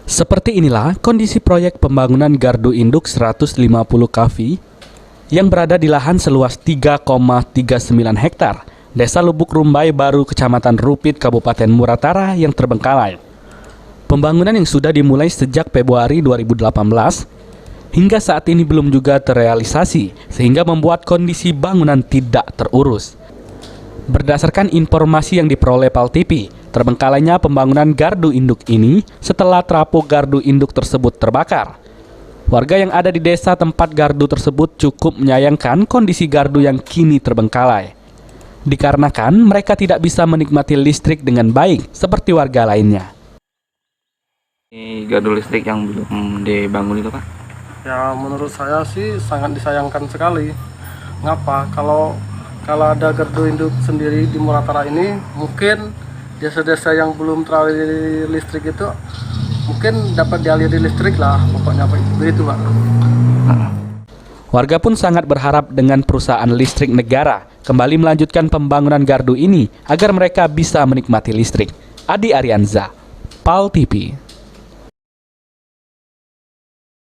Seperti inilah kondisi proyek pembangunan gardu induk 150 kV yang berada di lahan seluas 3,39 hektar, Desa Lubuk Rumbai Baru, Kecamatan Rupit, Kabupaten Muratara yang terbengkalai. Pembangunan yang sudah dimulai sejak Februari 2018 hingga saat ini belum juga terrealisasi, sehingga membuat kondisi bangunan tidak terurus. Berdasarkan informasi yang diperoleh PAL TV, terbengkalainya pembangunan gardu induk ini setelah trafo gardu induk tersebut terbakar. Warga yang ada di desa tempat gardu tersebut cukup menyayangkan kondisi gardu yang kini terbengkalai, dikarenakan mereka tidak bisa menikmati listrik dengan baik seperti warga lainnya. Ini gardu listrik yang belum dibangun itu, Pak? Ya, menurut saya sih sangat disayangkan sekali. Ngapa? Kalau ada gardu induk sendiri di Muratara ini, mungkin desa-desa yang belum teraliri listrik itu mungkin dapat dialiri listrik lah, pokoknya begitu, Pak. Warga pun sangat berharap dengan perusahaan listrik negara kembali melanjutkan pembangunan gardu ini agar mereka bisa menikmati listrik. Adi Arianza, PAL TV.